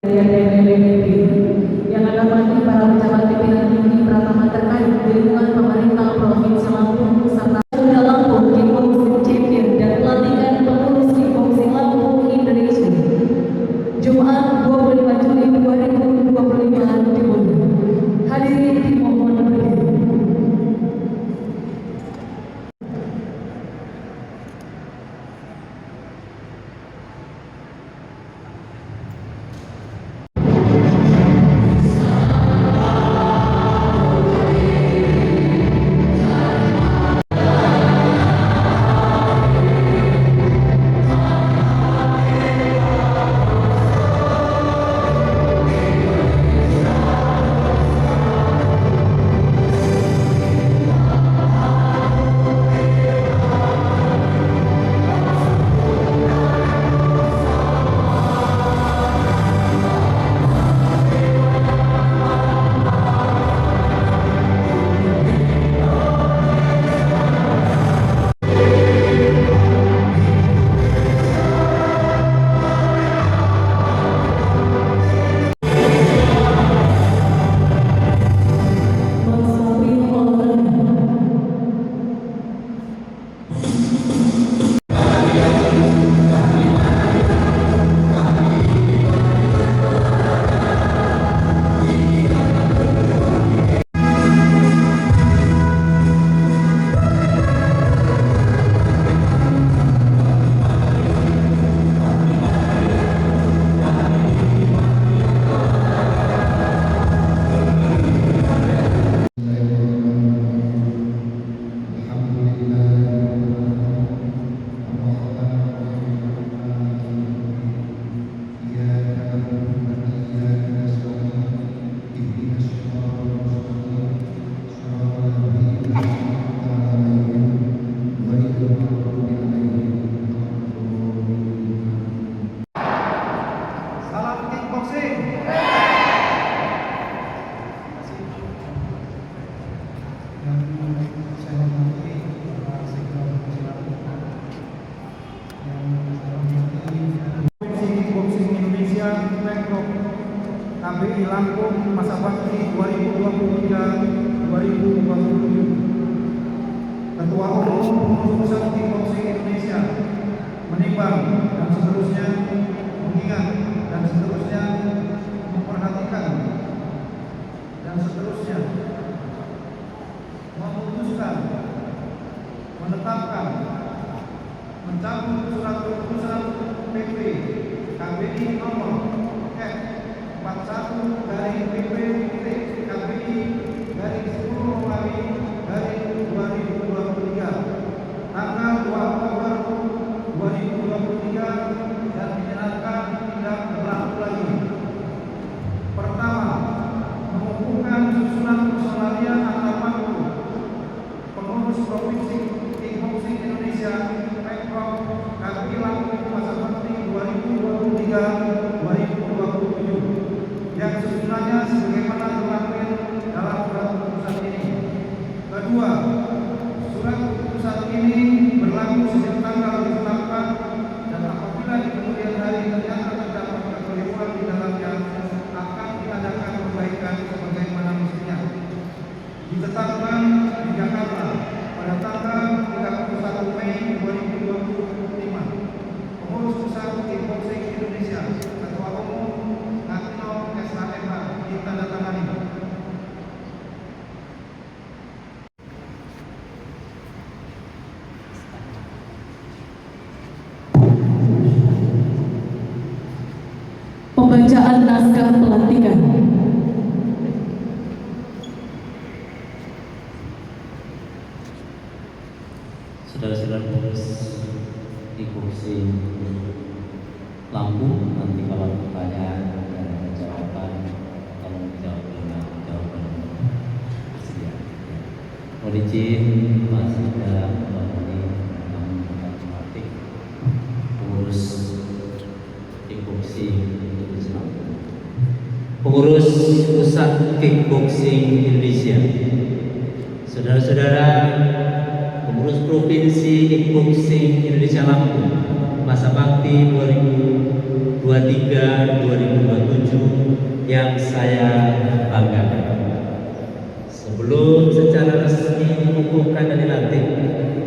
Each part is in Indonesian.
yang akan mengikuti para pejabat pimpinan tinggi Pratama terkait di lingkungan pemerintah Provinsi Lampung serta Lampung Kickboxing Champion dan pelantikan pengurus Kickboxing Lampung Indonesia Jumat 25 Juli 2025 dimulai. Hadirin dimohon berdiri. KBI Lampung masa bakti 2023-2027. Ketua Umum Pusat Kickboxing Indonesia menimbang dan seterusnya, mengingat dan seterusnya, memperhatikan dan seterusnya, memutuskan, menetapkan, mencabut surat keputusan PP KBI nomor F41 dari PP KBI dari 10 Romawi dari 2023 tanggal 2 Oktober 2023 dan dinyatakan tidak berlaku lagi. Pertama, mengukuhkan susunan personalia antar waktu pengurus Provinsi Kickboxing Indonesia Pemprov KBI Lampung masa bakti 2023-2027 yang susunannya sebagaimana dilakukan dalam surat keputusan ini. Kedua, surat keputusan ini berlaku sejak tanggal ditetapkan dan apabila di kemudian hari ternyata terdapat kekeliruan di dalamnya akan diadakan perbaikan sebagaimana mestinya. Ditetapkan di Jakarta pada tanggal 31 Mei 2025. Pengurus Pusat Kickboxing Indonesia Ketua Umum Atino SHMH ditandatangani. Pembacaan naskah pelantikan. Saudara-saudara pengurus Kickboxing Lampung, nanti kalau pertanyaan dan ada jawaban, tolong dijawab dengan jawaban bersedia. Mohon izin Mas Ida melalui matematik pengurus Kickboxing Indonesia Lampung, pengurus Pusat Kickboxing Indonesia, saudara-saudara pengurus Provinsi Kickboxing Indonesia Lampung masa bakti 2023-2027 yang saya banggakan. Sebelum secara resmi dikukuhkan dan dilantik,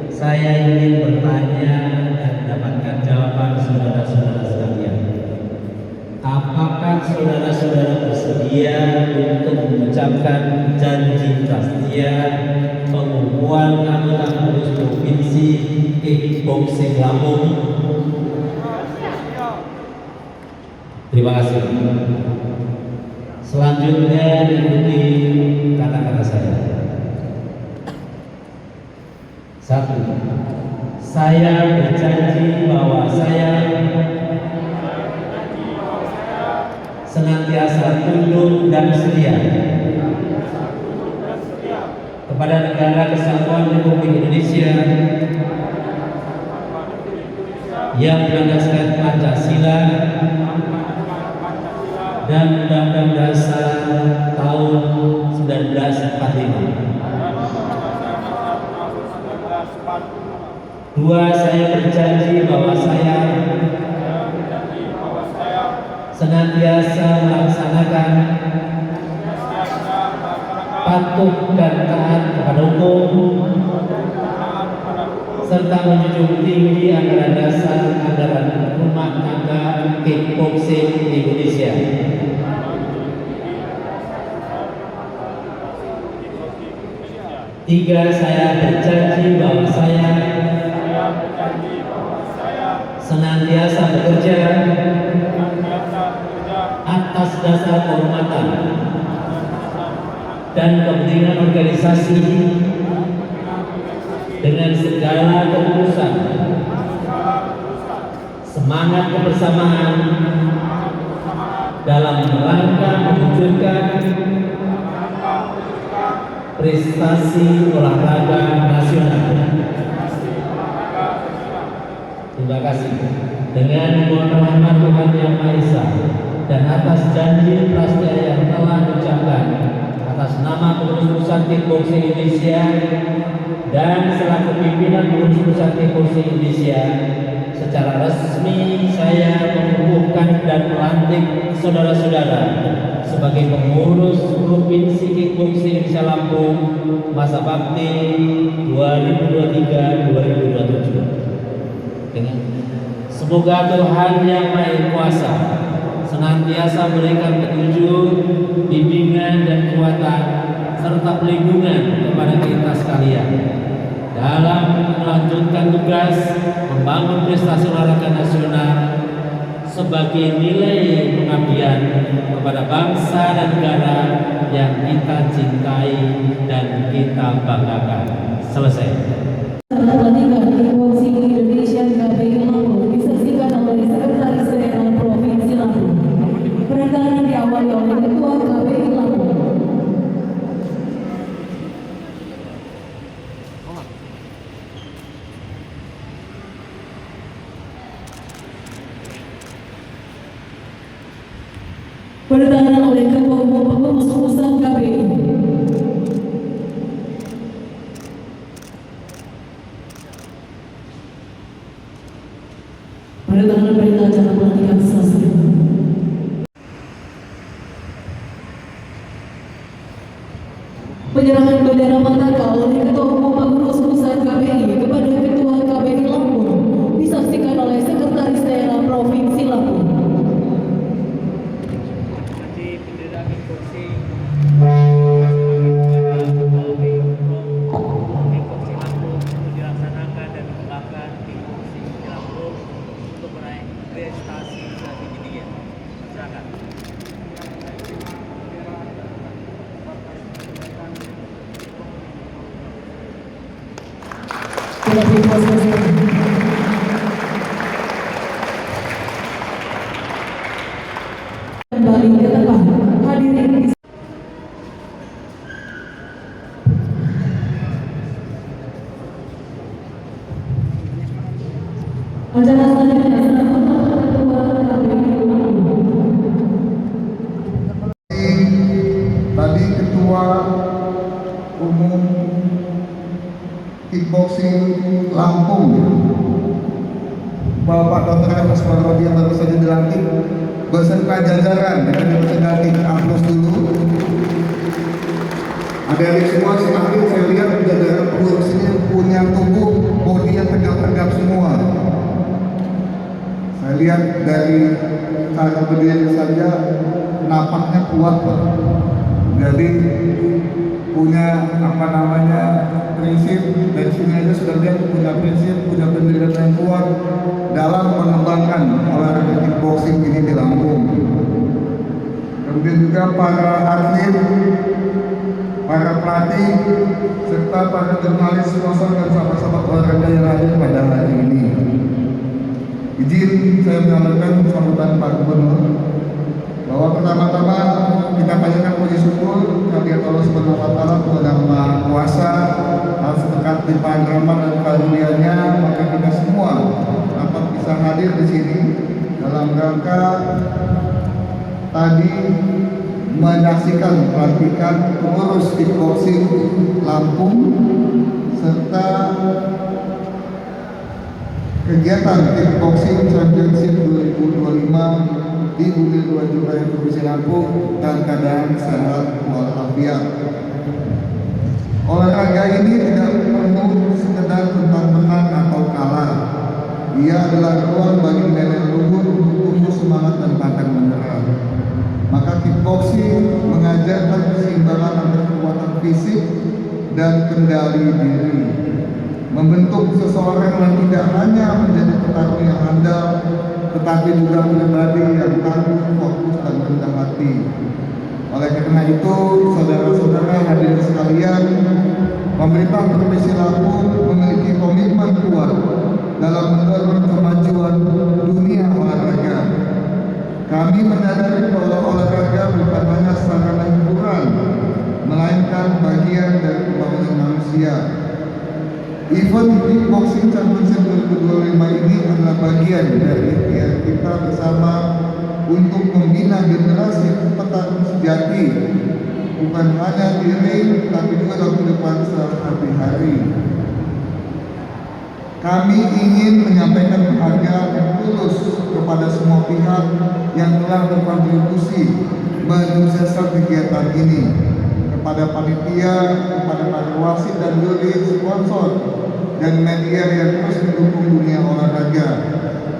saya ingin bertanya dan mendapatkan jawaban saudara-saudara sekalian. Apakah saudara-saudara bersedia untuk mengucapkan janji prasetia pengukuhan anggota pengurus provinsi kickboxing Lampung? Terima kasih. Selanjutnya diikuti kata-kata saya. 1. Saya berjanji bahwa saya senantiasa tunduk dan setia kepada Negara Kesatuan Republik Indonesia yang berlandaskan Pancasila dan Undang-Undang Dasar tahun 1945. 2. Saya berjanji bahwa saya senantiasa melaksanakan patuh dan taat kepada hukum serta menjunjung tinggi anggaran dasar anggaran rumah tangga kickboxing di Indonesia. 3. Saya berjanji bahwa saya senantiasa bekerja atas dasar kehormatan dan kepentingan organisasi dengan segala ketulusan, semangat kebersamaan dalam rangka mewujudkan prestasi olahraga nasional. Terima kasih. Dengan mohon rahmat Tuhan Yang Maha Esa dan atas janji prasetia yang telah diucapkan atas nama pengurus pusat kickboxing Indonesia dan selaku pimpinan pengurus pusat kickboxing Indonesia, secara resmi saya mengukuhkan dan melantik saudara-saudara sebagai pengurus provinsi kickboxing Indonesia Lampung masa bakti 2023-2027. Semoga Tuhan Yang Maha Kuasa senantiasa memberikan petunjuk, bimbingan dan kekuatan serta pelindungan kepada kita sekalian dalam melanjutkan tugas membangun prestasi olahraga nasional sebagai nilai pengabdian kepada bangsa dan negara yang kita cintai dan kita banggakan. Selesai. Pertandingan kickboxing Indonesia KPI Lampung disaksikan oleh Sekretaris Daerah Provinsi Lampung. Perencanaan diawali oleh Ketua KPI Lampung. Perencanaan oleh Ketua Umum Pengurus Pusat KPI. Perencanaan perintah acara pelantikan selesai. Penyerahan bendera Pantaka oleh Ketua Umum Pengurus Pusat KPI kepada Ketua KPI Lampung disaksikan oleh Sekretaris Daerah Provinsi Lampung. Bendera kickboxing Lampung untuk dilaksanakan dan dikembangkan kickboxing di Lampung untuk meraih prestasi lebih tinggi. Silakan. Kembali ke tempat, hadirin. Acara selanjutnya selamat Ketua KPI Lampung. Tadi Ketua Umum Kickboxing Lampung Bapak Dr. Mas Marwadi yang baru saja dilantik beserta jajaran yang dilantik Adik-adik semua semakin saya lihat jajaran pengurus ini punya tubuh bodinya tegap-tegap semua. Saya lihat dari cara berdiri saja napaknya kuat, Pak. Jadi punya prinsip, dan sini aja sudah lihat punya prinsip, punya pendirian yang kuat dalam mengembangkan olahraga kickboxing ini di Lampung. Kemudian juga para atlet, para pelatih, serta para jurnalis, sponsor dan sahabat-sahabat olahraga yang hadir pada hari ini. Izin saya menyampaikan sambutan Pak Gubernur bahwa pertama-tama kita panjatkan puji syukur kehadirat Allah Subhanahu wa Ta'ala, Tuhan Yang Maha Kuasa, atas berkat limpahan rahmat dan karunia-Nya, maka kita semua dapat bisa hadir di sini dalam rangka tadi menyaksikan pelantikan pengurus kickboxing Lampung serta kegiatan kickboxing championship 2025 di Unil 2 Juraya Provinsi Lampung dan keadaan sehat walafiat. Olahraga ini tidak perlu sekedar tentang menang atau kalah. Ia adalah ruang bagi nenek luhur untuk tumbuh semangat dan pantang menyerah. Maka kickboxing mengajarkan keseimbangan antara kekuatan fisik dan kendali diri, membentuk seseorang yang tidak hanya menjadi petarung yang handal, tetapi juga pribadi yang tangguh, fokus, dan rendah hati. Oleh karena itu, saudara-saudara hadirin sekalian, pemerintah Provinsi Lampung memiliki komitmen kuat dalam mendorong kemajuan dunia olahraga. Kami menyadari bahwa olahraga bukan hanya sarana hiburan, melainkan bagian dari pembangunan manusia. Event kickboxing championship 2025 ini adalah bagian dari ikhtiar kita bersama untuk membina generasi petarung sejati, bukan hanya di ring, tapi juga dalam kehidupan sehari-hari. Kami ingin menyampaikan penghargaan yang tulus kepada semua pihak yang telah berkontribusi menyukseskan kegiatan ini, kepada panitia, kepada para wasit dan juri, sponsor, dan media yang terus mendukung dunia olahraga,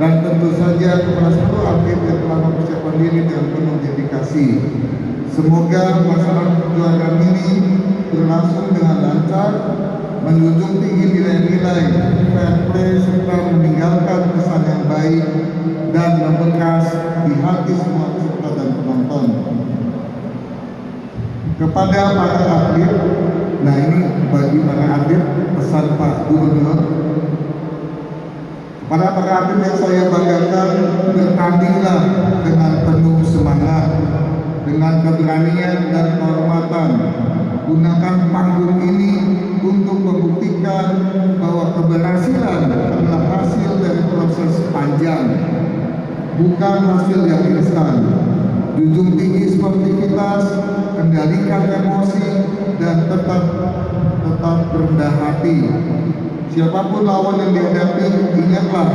dan tentu saja kepada seluruh atlet yang telah mempersiapkan diri dengan penuh dedikasi. Semoga pelaksanaan kejuaraan ini berlangsung dengan lancar, menjunjung tinggi nilai-nilai fair play serta meninggalkan kesan yang baik dan membekas di hati semua peserta dan penonton. Kepada para atlet, nah ini bagi para atlet pesan Pak Gubernur. Kepada para atlet yang saya banggakan, bertandinglah dengan penuh semangat, dengan keberanian dan kehormatan. Gunakan panggung ini untuk membuktikan bahwa keberhasilan adalah hasil dari proses panjang, bukan hasil yang instan. Junjung tinggi sportivitas, kendalikan emosi, dan tetap rendah hati. Siapapun lawan yang dihadapi, ingatlah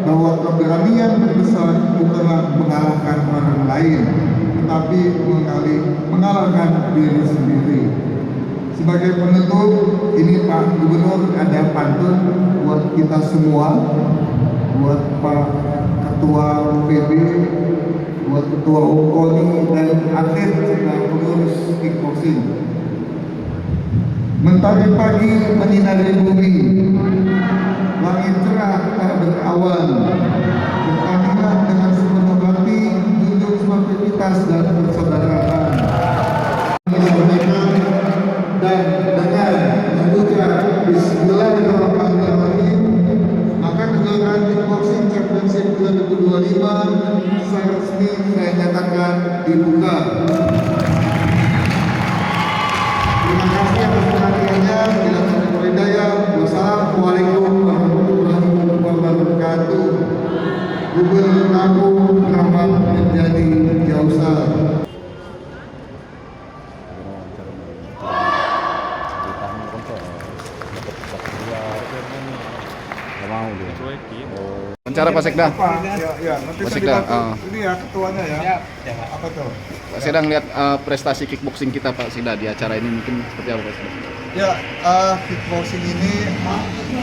bahwa keberanian terbesar bukanlah mengalahkan orang lain, tetapi mengalahkan diri sendiri. Sebagai penutup, ini Pak Gubernur ada pantun buat kita semua, buat Pak Ketua UPB, buat Ketua UKONI dan atlet serta pengurus kickboxing. Mentari pagi menyinari bumi, langit cerah tak berawan. Bertandinglah dengan sepenuh hati, junjung sportivitas dan persaudaraan. Dan dengan mengucap Bismillahirrahmanirrahim, maka kejuaraan kickboxing championship 2025 secara resmi saya nyatakan dibuka. Terima kasih atas perhatiannya. Bila ada hidayah. Wassalamualaikum warahmatullahi wabarakatuh. Gubernur Lampung Rahmat menjadi Jausal. wawancara Pak Sekda. Apa? Ya, nanti Pak saya Sekda, dibantu. Ini ya ketuanya ya. Apa tuh? Pak Sekda ngeliat prestasi kickboxing kita Pak Sekda di acara ini mungkin seperti apa Pak Sekda? Ya, kickboxing ini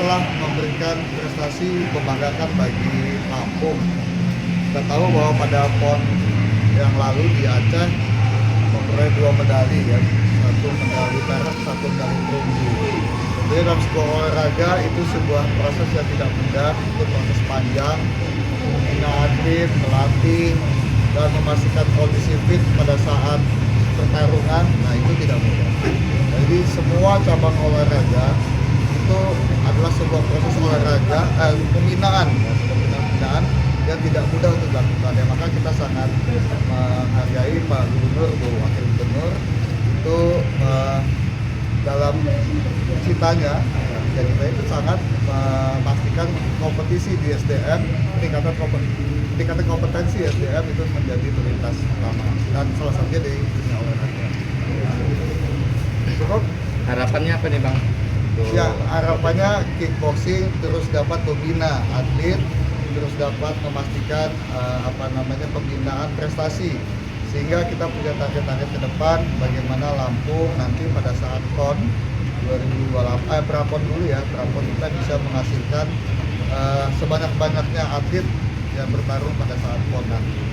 telah memberikan prestasi membanggakan bagi Lampung. Kita tahu bahwa pada PON yang lalu di Aceh memperoleh 2 medali ya, 1 medali perak, 1 medali perunggu. Tentunya dalam sebuah olahraga itu sebuah proses yang tidak mudah, itu proses panjang, membina atlet, melatih, dan memastikan kondisi fit pada saat pertarungan. Nah itu tidak mudah. Jadi semua cabang olahraga itu adalah sebuah proses olahraga, pembinaan, ya, sebuah pembinaan yang tidak mudah untuk dilakukan. Ya, maka kita sangat menghargai Pak Gubernur, Bu Wakil Gubernur itu dalam citanya, ya kita itu sangat memastikan kompetisi di SDM, tingkatan kompetensi SDM itu menjadi prioritas utama dan salah satunya di dunia olahraga. Cukup? Harapannya apa nih Bang? Ya, harapannya kickboxing terus dapat membina atlet, terus dapat memastikan pembinaan prestasi, sehingga kita punya target-target ke depan bagaimana Lampung nanti pada saat PON 2028 Prapon dulu ya, Prapon kita bisa menghasilkan sebanyak-banyaknya atlet yang bertarung pada saat PON nanti.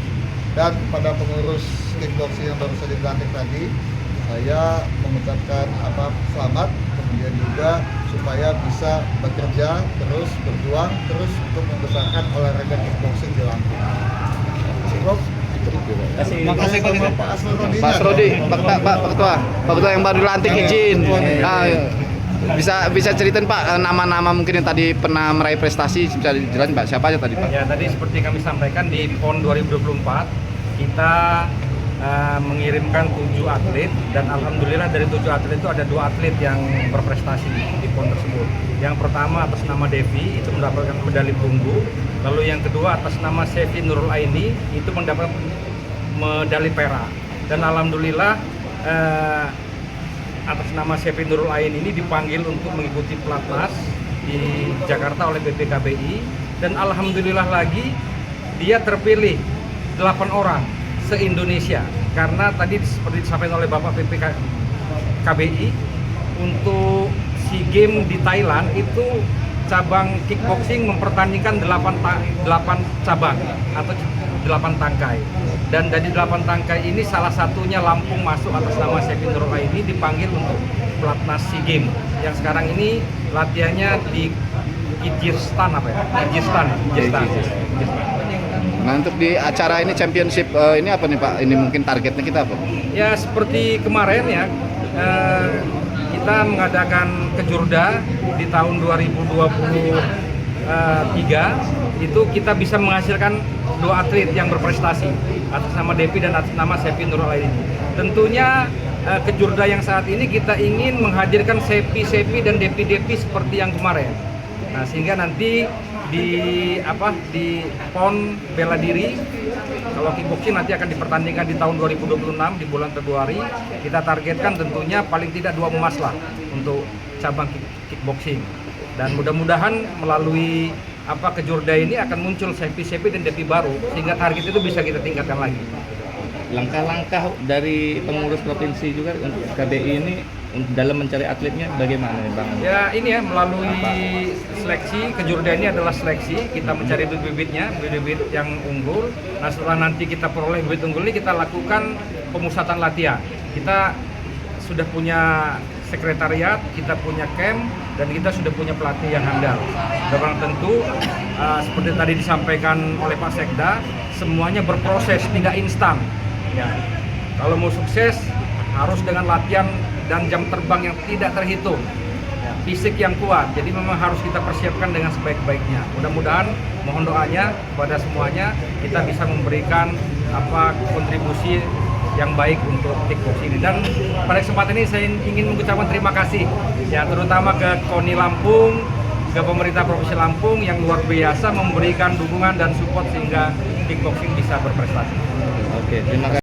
Dan pada pengurus kickboxing yang baru saja dilantik tadi, saya mengucapkan selamat, kemudian juga supaya bisa bekerja terus, berjuang terus untuk membesarkan olahraga kickboxing di Lampung. Cukup. Terima kasih Pak Asrodi. Pak Asrodi, Pak Ketua yang baru dilantik izin. Bisa ceritain Pak nama-nama mungkin yang tadi pernah meraih prestasi, bisa dijelasin Pak siapa aja tadi Pak? Ya tadi seperti kami sampaikan di PON 2024 kita mengirimkan 7 atlet dan alhamdulillah dari 7 atlet itu ada 2 atlet yang berprestasi di PON tersebut. Yang pertama atas nama Devi itu mendapatkan medali perunggu, lalu yang kedua atas nama Sefi Nurul Aini itu mendapatkan medali perak. Dan alhamdulillah atas nama Sefi Nurul Aini ini dipanggil untuk mengikuti pelatnas di Jakarta oleh BPKBI dan alhamdulillah lagi dia terpilih 8 orang se-Indonesia karena tadi seperti disampaikan oleh Bapak KBI untuk SEA Games di Thailand itu cabang kickboxing mempertandingkan 8 cabang atau 8 tangkai dan dari 8 tangkai ini salah satunya Lampung masuk atas nama Sefi Nurul Aini dipanggil untuk pelatnas SEA Games yang sekarang ini latihannya di Kyrgyzstan Kyrgyzstan. Nah untuk di acara ini championship ini apa nih Pak? Ini mungkin targetnya kita apa? Ya seperti kemarin ya kita mengadakan kejurda di tahun 2023 itu kita bisa menghasilkan 2 atlet yang berprestasi atas nama Devi dan atas nama Sefi Nurul Aini. Tentunya kejurda yang saat ini kita ingin menghadirkan Sefi dan Devi seperti yang kemarin. Nah sehingga nanti di PON bela diri kalau kickboxing nanti akan dipertandingkan di tahun 2026 di bulan Februari. Kita targetkan tentunya paling tidak 2 emas lah untuk cabang kickboxing dan mudah-mudahan melalui kejurda ini akan muncul Sefi dan Devi baru sehingga target itu bisa kita tingkatkan lagi. Langkah-langkah dari pengurus provinsi juga untuk KBI ini dalam mencari atletnya bagaimana nih Bang? Ya ini ya melalui seleksi, kejurda ini adalah seleksi, kita mencari bibit yang unggul. Nah setelah nanti kita peroleh bibit unggul ini kita lakukan pemusatan latihan. Kita sudah punya sekretariat, kita punya camp, dan kita sudah punya pelatih yang handal. Dan tentu seperti tadi disampaikan oleh Pak Sekda, semuanya berproses, tidak instan. Ya, kalau mau sukses harus dengan latihan dan jam terbang yang tidak terhitung, ya, fisik yang kuat. Jadi memang harus kita persiapkan dengan sebaik-baiknya. Mudah-mudahan mohon doanya kepada semuanya kita bisa memberikan kontribusi yang baik untuk kickboxing ini. Dan pada kesempatan ini saya ingin mengucapkan terima kasih ya terutama ke KONI Lampung, ke pemerintah Provinsi Lampung yang luar biasa memberikan dukungan dan support sehingga kickboxing bisa berprestasi. Oke, terima kasih.